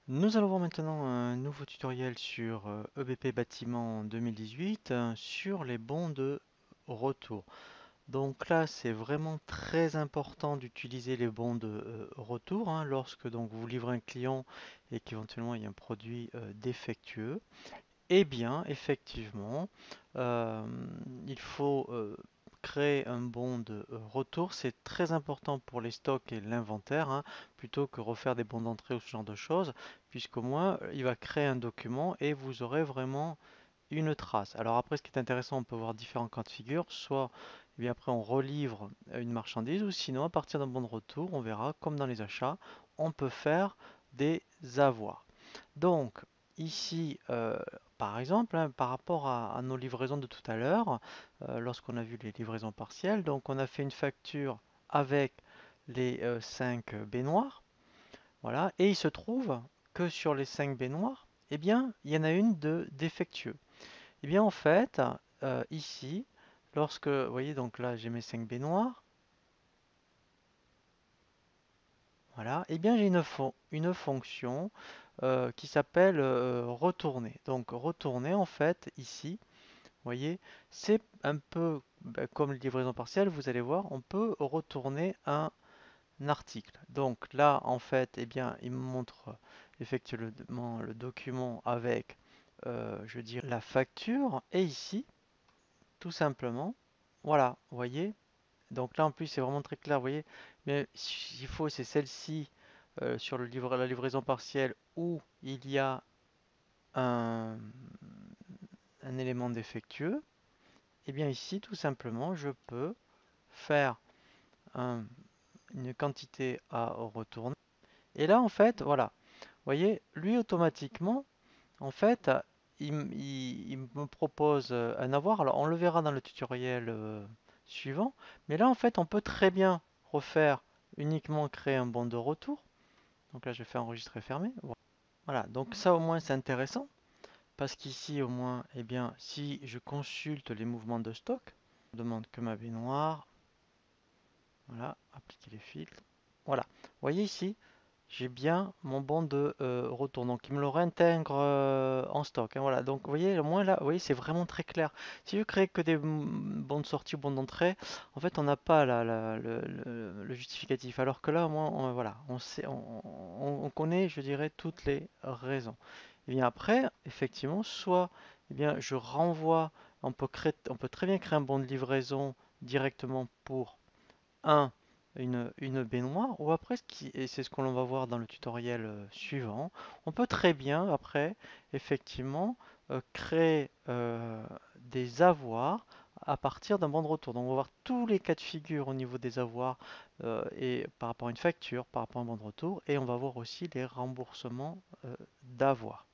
Nous allons voir maintenant un nouveau tutoriel sur EBP Bâtiment 2018 sur les bons de retour. Donc là, c'est vraiment très important d'utiliser les bons de retour lorsque donc vous livrez un client et qu'éventuellement il y a un produit défectueux. Eh bien, effectivement, euh, il faut créer un bon de retour. C'est très important pour les stocks et l'inventaire, plutôt que refaire des bons d'entrée ou ce genre de choses, puisqu'au moins il va créer un document et vous aurez vraiment une trace. Alors après, ce qui est intéressant, on peut voir différents cas de figure. Soit, eh bien après, on relivre une marchandise, ou sinon, à partir d'un bon de retour, on verra, comme dans les achats, on peut faire des avoirs. Donc, ici, par exemple, par rapport à nos livraisons de tout à l'heure, lorsqu'on a vu les livraisons partielles, donc on a fait une facture avec les 5 baignoires, voilà, et il se trouve que sur les 5 baignoires, eh bien, il y en a une de défectueux. Eh bien, en fait, ici, lorsque, vous voyez, donc là, j'ai mes 5 baignoires, voilà, eh bien, j'ai une fonction qui s'appelle retourner. Donc, retourner, en fait, ici, vous voyez, c'est un peu comme les livraisons partielles, vous allez voir, on peut retourner un article. Donc là, en fait, eh bien, il me montre effectivement le document avec, je dirais, la facture. Et ici, tout simplement, voilà, vous voyez. Donc là, en plus, c'est vraiment très clair, vous voyez. Mais s'il faut, c'est celle-ci sur la livraison partielle où il y a un, un élément défectueux. Et bien ici, tout simplement, je peux faire une quantité à retourner. Et là, en fait, voilà. Vous voyez, lui, automatiquement, en fait, il me propose un avoir. Alors, on le verra dans le tutoriel suivant. Mais là, en fait, on peut très bien refaire uniquement créer un bon de retour. Donc là, je fais enregistrer fermer. Voilà, donc ça au moins c'est intéressant. Parce qu'ici au moins, eh bien, si je consulte les mouvements de stock, je demande que ma baignoire, voilà, appliquer les filtres. Voilà, vous voyez ici, j'ai bien mon bon de retour. Donc il me le réintègre en stock, voilà, donc vous voyez, au moins là, vous voyez, c'est vraiment très clair. Si je crée que des bons de sortie ou bons d'entrée, en fait, on n'a pas le justificatif. Alors que là, au moins, voilà, on sait, on connaît, je dirais, toutes les raisons. Et bien après, effectivement, soit eh bien, je renvoie, on peut très bien créer un bon de livraison directement pour un, une baignoire, ou après, et c'est ce qu'on va voir dans le tutoriel suivant, on peut très bien, après, effectivement, créer des avoirs à partir d'un bon de retour. Donc on va voir tous les cas de figure au niveau des avoirs et par rapport à une facture, par rapport à un bon de retour, et on va voir aussi les remboursements d'avoirs.